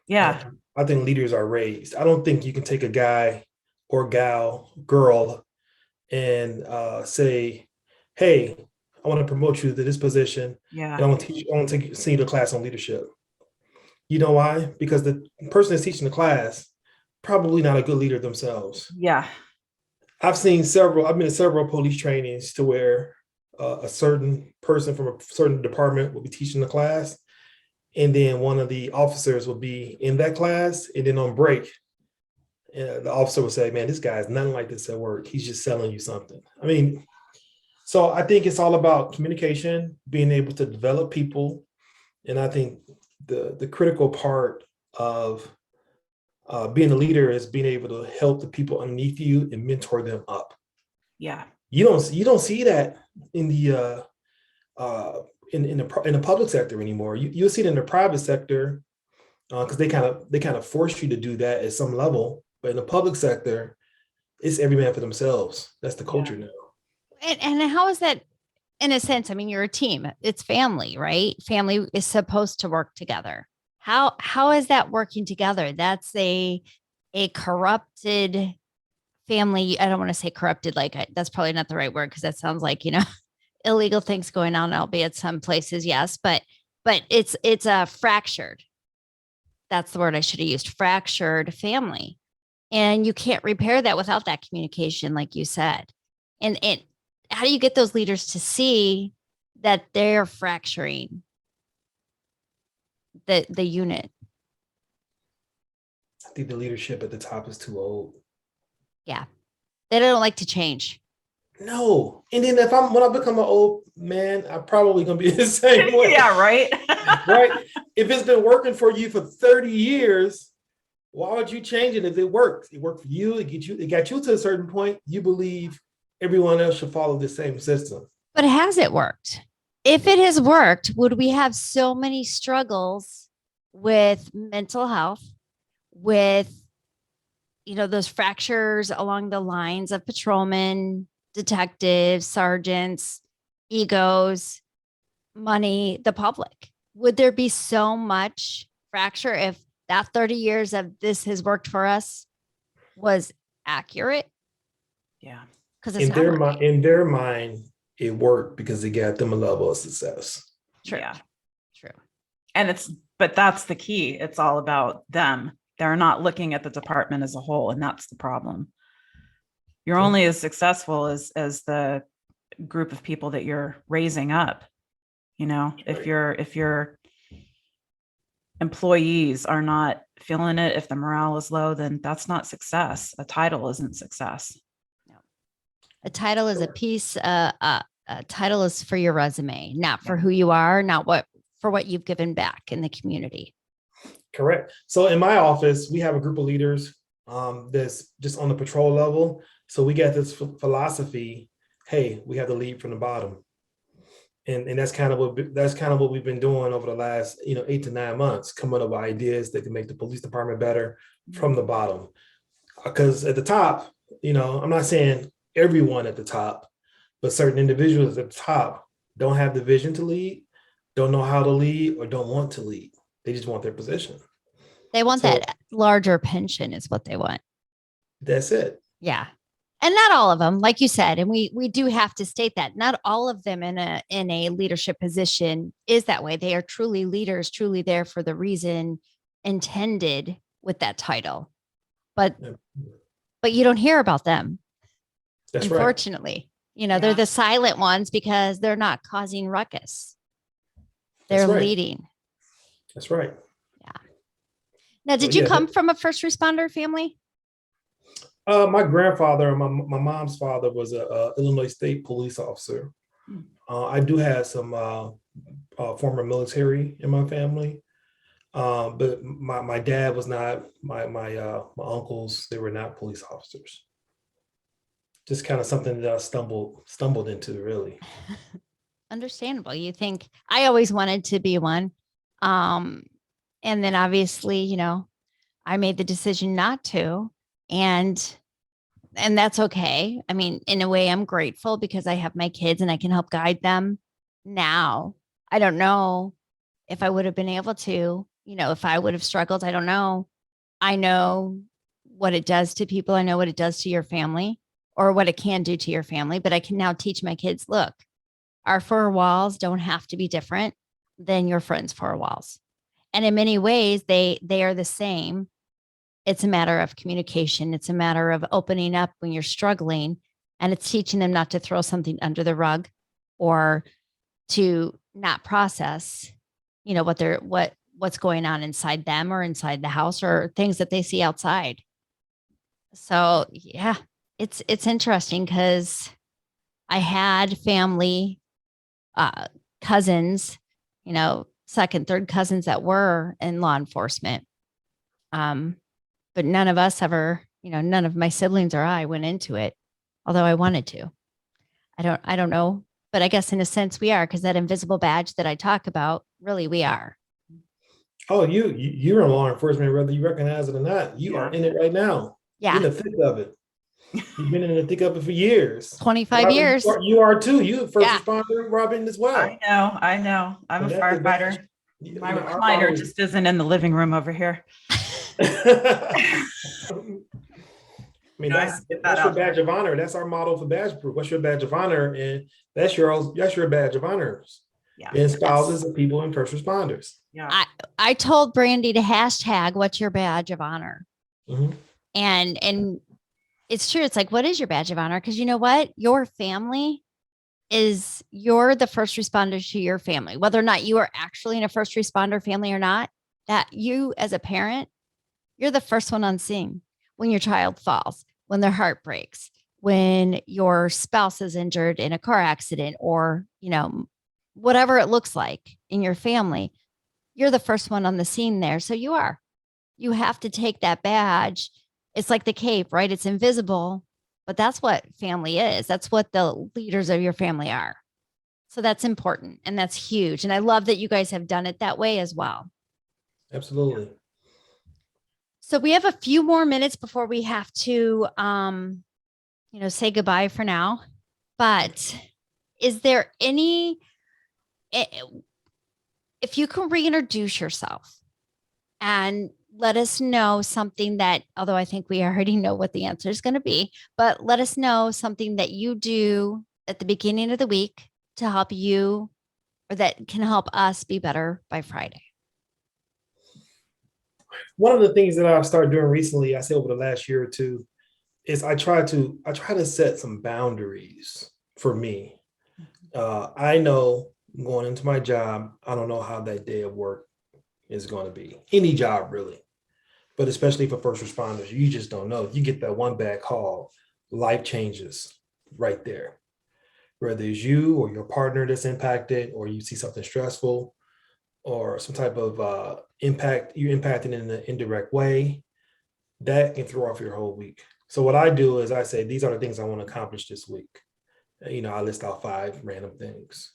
Yeah. I think leaders are raised. I don't think you can take a guy or girl, and say, "Hey, I want to promote you to this position, and Yeah. I want to teach. I want to send you to class on leadership." You know why? Because the person that's teaching the class probably not a good leader themselves. Yeah. I've been in several police trainings to where a certain person from a certain department will be teaching the class, and then one of the officers will be in that class, and then on break, the officer will say, "Man, this guy is nothing like this at work. He's just selling you something." I mean, so I think it's all about communication, being able to develop people, and I think the critical part of being a leader is being able to help the people underneath you and mentor them up. Yeah. You don't see that in the in the public sector anymore. You'll see it in the private sector because they kind of force you to do that at some level. But in the public sector, it's every man for themselves. That's the culture now. And how is that in a sense? I mean, you're a team. It's family, right? Family is supposed to work together. How is that working together? That's a corrupted family. I don't want to say corrupted, that's probably not the right word because that sounds like, illegal things going on, albeit some places, yes, but it's a fractured. That's the word I should have used, fractured family. And you can't repair that without that communication, like you said. And how do you get those leaders to see that they're fracturing the unit? I think the leadership at the top is too old. Yeah. They don't like to change. No. And then when I become an old man, I'm probably gonna be the same way. Yeah, right. Right. If it's been working for you for 30 years, why would you change it if it works? It worked for you, it got you to a certain point. You believe everyone else should follow the same system. But has it worked? If it has worked, would we have so many struggles with mental health, with those fractures along the lines of patrolmen, detectives, sergeants, egos, money, the public? Would there be so much fracture if that 30 years of this has worked for us was accurate? Yeah. Because it's not working. In their mind, it worked because it got them a level of success. True. Yeah. True. And but that's the key. It's all about them. They're not looking at the department as a whole. And that's the problem. You're only as successful as the group of people that you're raising up. If your employees are not feeling it, if the morale is low, then that's not success. A title isn't success. No. A title is a piece. A title is for your resume, not for who you are, not for what you've given back in the community. Correct. So in my office, we have a group of leaders that's just on the patrol level. So we got this philosophy. Hey, we have to lead from the bottom. And that's kind of what we've been doing over the last 8 to 9 months, coming up with ideas that can make the police department better from the bottom. Because at the top, I'm not saying everyone at the top, but certain individuals at the top don't have the vision to lead, don't know how to lead, or don't want to lead. They just want their position. They want that larger pension is what they want. That's it. Yeah. And not all of them, like you said, and we do have to state that not all of them in a leadership position is that way. They are truly leaders, truly there for the reason intended with that title. But you don't hear about them. That's unfortunately. Right. They're the silent ones because they're not causing ruckus. They're leading. That's right. Now, So did you yeah, come from a first responder family? my grandfather and my mom's father was a Illinois State police officer. Hmm. I do have some former military in my family, but my dad was not. My uncles, they were not police officers. Just kind of something that I stumbled into, really. Understandable. You think I always wanted to be one. Um, and then obviously, I made the decision not to. And that's okay. I mean, in a way, I'm grateful because I have my kids and I can help guide them now. I don't know if I would have been able to, if I would have struggled. I don't know. I know what it does to people. I know what it does to your family or what it can do to your family, but I can now teach my kids, look, our four walls don't have to be different than your friends' four walls. And in many ways, they are the same. It's a matter of communication. It's a matter of opening up when you're struggling, and it's teaching them not to throw something under the rug or to not process, what's going on inside them or inside the house or things that they see outside. So yeah, it's interesting because I had family, cousins, second, third cousins that were in law enforcement. But none of us ever, none of my siblings or I went into it, although I wanted to. I don't know, but I guess in a sense we are, because that invisible badge that I talk about, really we are. Oh, you're in law enforcement, whether you recognize it or not. You are in it right now. Yeah. In the thick of it. You've been in the thick of it for years. 25 Robyn, years. you are too. You first Yeah. responder, Robyn, as well. I know. I'm a And firefighter. My recliner just isn't in the living room over here. I mean, No, I that's get that that's your out there. badge of honor. That's our motto for Badge Brew. What's your badge of honor? And that's your badge of honors. Yeah. Being spouses of people and first responders. Yeah. I told Brandy to hashtag what's your badge of honor. Mhm. And it's true. It's like, what is your badge of honor? Because you know what? Your family you're the first responder to your family, whether or not you are actually in a first responder family or not, that you as a parent, you're the first one on scene when your child falls, when their heart breaks, when your spouse is injured in a car accident or, whatever it looks like in your family, you're the first one on the scene there. So you have to take that badge. It's like the cape, right? It's invisible, but that's what family is. That's what the leaders of your family are. So that's important and that's huge. And I love that you guys have done it that way as well. Absolutely. So we have a few more minutes before we have to, say goodbye for now. But is there if you can reintroduce yourself and let us know something that, although I think we already know what the answer is going to be, but let us know something that you do at the beginning of the week to help you or that can help us be better by Friday. One of the things that I've started doing recently, I say over the last year or two, is I try to set some boundaries for me. I know going into my job, I don't know how that day of work is going to be. Any job really, but especially for first responders, you just don't know. You get that one bad call, life changes right there. Whether it's you or your partner that's impacted, or you see something stressful, or some type of impact, you're impacted in an indirect way, that can throw off your whole week. So what I do is I say, these are the things I want to accomplish this week. I list out 5 random things.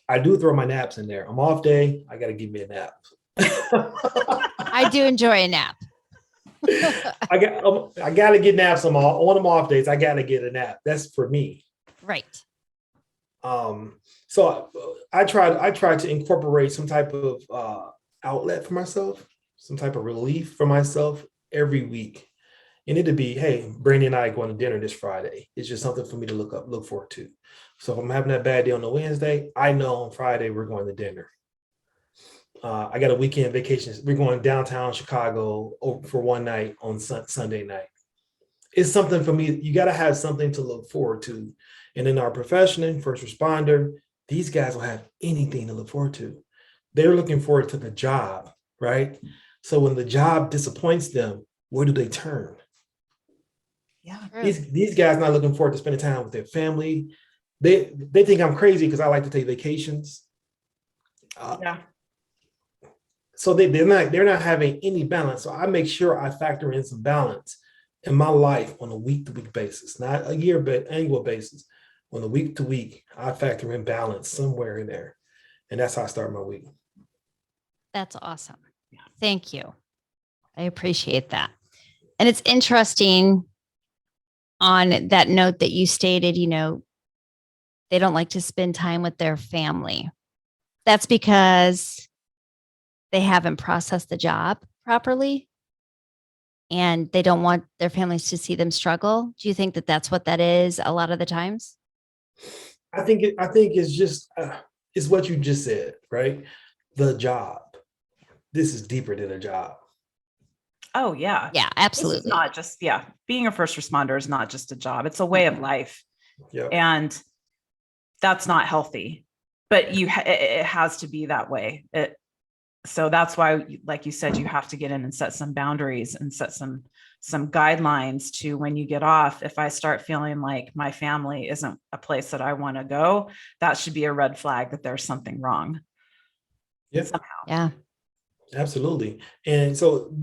I do throw my naps in there. I'm off day, I got to give me a nap. I do enjoy a nap. I got to get naps on them off days. I got to get a nap. That's for me. Right. So I try to incorporate some type of outlet for myself, some type of relief for myself every week. And it'd be, hey, Brandy and I are going to dinner this Friday. It's just something for me to look forward to. So if I'm having that bad day on the Wednesday, I know on Friday we're going to dinner. I got a weekend vacation. We're going downtown Chicago for one night on Sunday night. It's something for me. You got to have something to look forward to. And in our profession, first responder, these guys will have anything to look forward to. They're looking forward to the job, right? So when the job disappoints them, where do they turn? Yeah. These guys not looking forward to spending time with their family. They think I'm crazy because I like to take vacations. Yeah. So they're not having any balance. So I make sure I factor in some balance in my life on a week-to-week basis, not a year, but annual basis. On a week-to-week, I factor in balance somewhere in there. And that's how I start my week. That's awesome. Thank you. I appreciate that. And it's interesting on that note that you stated, they don't like to spend time with their family. That's because they haven't processed the job properly and they don't want their families to see them struggle. Do you think that that's what that is a lot of the times? I think it's just it's what you just said, right? The job. This is deeper than a job. Oh, yeah. Yeah, This is absolutely. not just, being a first responder is not just a job. It's a way of life. Yeah. And that's not healthy, but it has to be that way. So that's why, like you said, you have to get in and set some boundaries and set some guidelines to when you get off. If I start feeling like my family isn't a place that I want to go, that should be a red flag that there's something wrong. Yeah. Somehow. Yeah. Absolutely. And so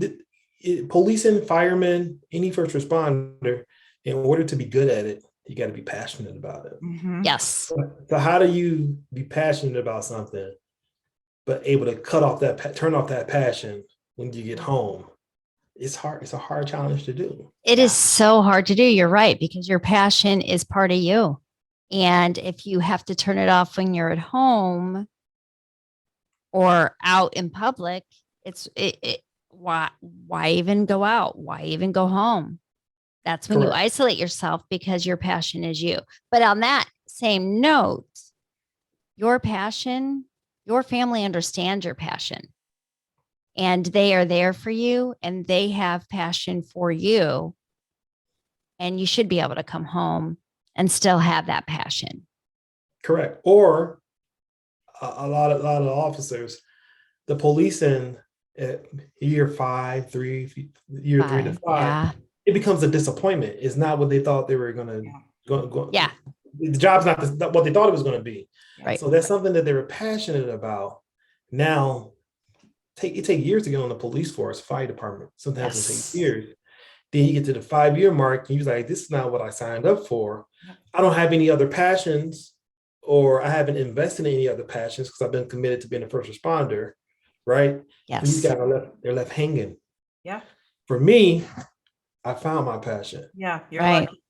policing, firemen, any first responder, in order to be good at it, you got to be passionate about it. Mm-hmm. Yes. So how do you be passionate about something, but able to turn off that passion when you get home? It's hard. It's a hard challenge to do. It is so hard to do. You're right, because your passion is part of you. And if you have to turn it off when you're at home or out in public, why even go out? Why even go home? That's when you Correct. isolate yourself because your passion is you. But on that same note, your passion, your family understands your passion and they are there for you and they have passion for you. And you should be able to come home and still have that passion. Correct. Or a lot of officers, the policing at year 5, 3, year 3 to 5, Yeah. it becomes a disappointment. It's not what they thought they were going to go. Yeah. The job's not what they thought it was going to be. Right. So that's something that they were passionate about. Now, it take years to get on the police force, fire department. Sometimes it takes years. Then you get to the 5-year mark, and you're like, this is not what I signed up for. I don't have any other passions, or I haven't invested in any other passions because I've been committed to being a first responder, right? Yes. These guys they're left hanging. Yeah. For me, I found my passion. Yeah. You're right. lucky.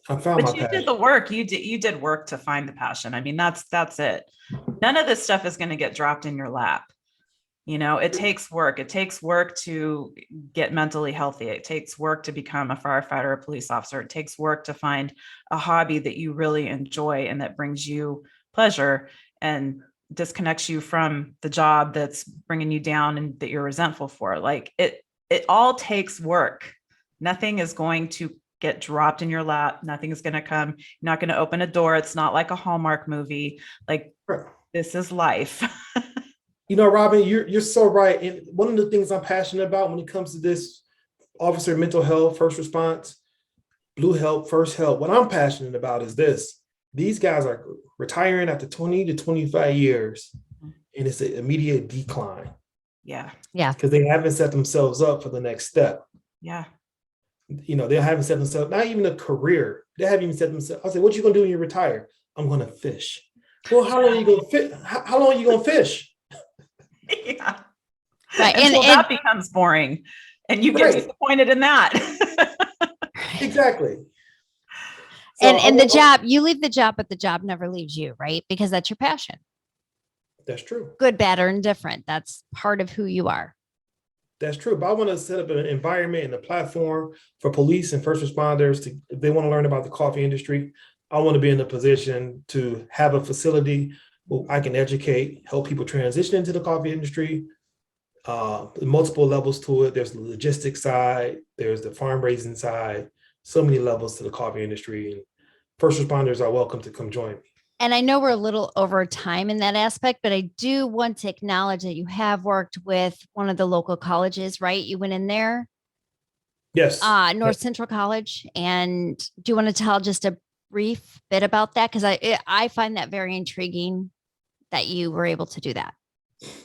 I found my But you passion. did the work. You did work to find the passion. I mean, that's it. None of this stuff is going to get dropped in your lap. It takes work. It takes work to get mentally healthy. It takes work to become a firefighter, a police officer. It takes work to find a hobby that you really enjoy and that brings you pleasure and disconnects you from the job that's bringing you down and that you're resentful for. Like it all takes work. Nothing is going to get dropped in your lap. Nothing is going to come. You're not going to open a door. It's not like a Hallmark movie. Like this is life. Robyn, you're so right. And one of the things I'm passionate about when it comes to this officer mental health, first response, blue help, first help, what I'm passionate about is this. These guys are retiring after 20 to 25 years, and it's an immediate decline. Yeah. Yeah. Because they haven't set themselves up for the next step. Yeah. They haven't set themselves, not even a career. They haven't even set themselves. I said, what you going to do when you retire? I'm going to fish. Well, how long are you going to fish? How long are you going to fish? Yeah. Right. Until that becomes boring and you get disappointed in that. Exactly. So and the job, you leave the job, but the job never leaves you, right? Because that's your passion. That's true. Good, bad, or indifferent. That's part of who you are. That's true. But I want to set up an environment and a platform for police and first responders if they want to learn about the coffee industry. I want to be in a position to have a facility where I can educate, help people transition into the coffee industry. Multiple levels to it. There's the logistics side. There's the farm raising side. So many levels to the coffee industry. And first responders are welcome to come join me. And I know we're a little over time in that aspect, but I do want to acknowledge that you have worked with one of the local colleges, right? You went in there, Yes. North Central College. And do you want to tell just a brief bit about that? Because I find that very intriguing that you were able to do that.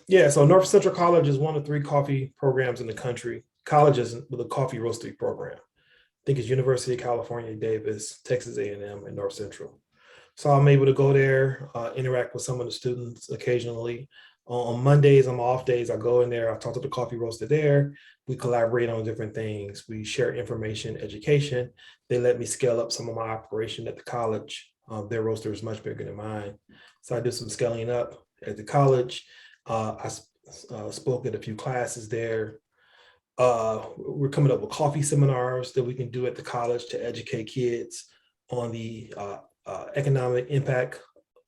Yeah, so North Central College is one of 3 coffee programs in the country. Colleges with a coffee roasting program. I think it's University of California, Davis, Texas A&M, and North Central. So I'm able to go there, interact with some of the students occasionally. On Mondays, on my off days, I go in there, I talk to the coffee roaster there. We collaborate on different things. We share information, education. They let me scale up some of my operation at the college. Their roaster is much bigger than mine. So I do some scaling up at the college. I spoke at a few classes there. We're coming up with coffee seminars that we can do at the college to educate kids on the economic impact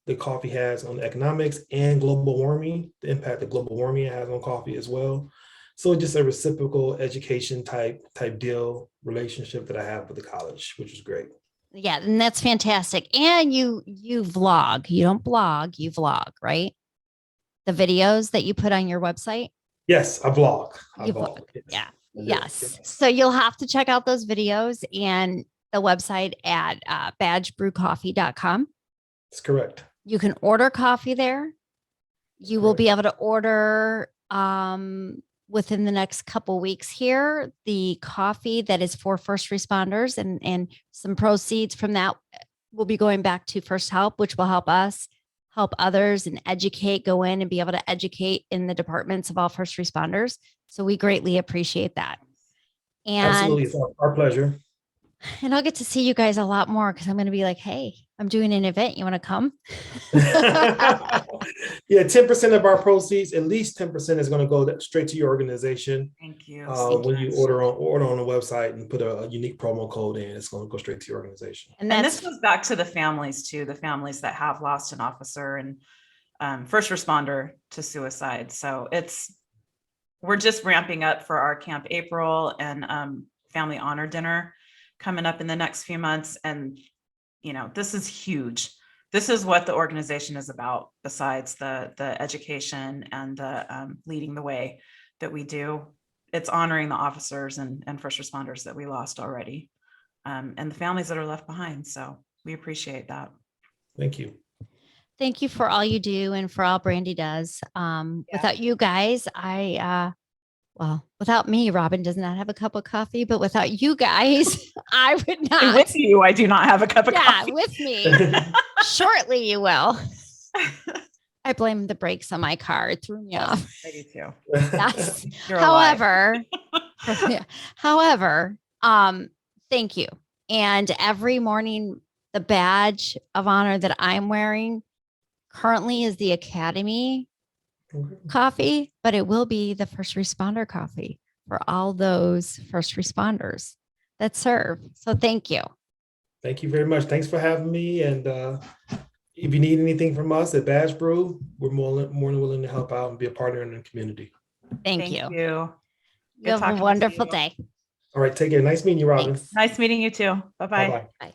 that coffee has on economics and global warming, the impact that global warming has on coffee as well. So just a reciprocal education type deal relationship that I have with the college, which is great. Yeah, and that's fantastic. And you vlog. You don't blog, you vlog, right? The videos that you put on your website. Yes, I vlog. You vlog. Yes. Yeah. I do. Yes. So you'll have to check out those videos and the website at badgebrewcoffee.com. That's correct. You can order coffee there. You will be able to order within the next couple weeks here the coffee that is for first responders, and some proceeds from that will be going back to First Help, which will help us help others and educate, go in and be able to educate in the departments of all first responders. So we greatly appreciate that. And Absolutely, it's our pleasure. And I'll get to see you guys a lot more because I'm going to be like, hey, I'm doing an event. You want to come? Yeah, 10% of our proceeds, at least 10% is going to go straight to your organization. Thank you. When you order on the website and put a unique promo code in, it's going to go straight to your organization. And this goes back to the families too, the families that have lost an officer and first responder to suicide. So we're just ramping up for our Camp April and family honor dinner coming up in the next few months. And, this is huge. This is what the organization is about, besides the education and the leading the way that we do. It's honoring the officers and first responders that we lost already, and the families that are left behind. So we appreciate that. Thank you. Thank you for all you do and for all Brandy does. Without you guys, without me, Robyn does not have a cup of coffee, but without you guys, I would not. And with you, I do not have a cup of coffee. Yeah, with me. Shortly, you will. I blame the brakes on my car. It threw me off. I do too. Yes. You're However, thank you. And every morning, the badge of honor that I'm wearing currently is the Academy coffee, but it will be the first responder coffee for all those first responders that serve. So thank you. Thank you very much. Thanks for having me. And if you need anything from us at Badge Brew, we're more than willing to help out and be a partner in the community. Thank you. You have a wonderful day. All right. Take care. Nice meeting you, Robyn. Thanks. Nice meeting you too. Bye-bye. Bye-bye. Bye.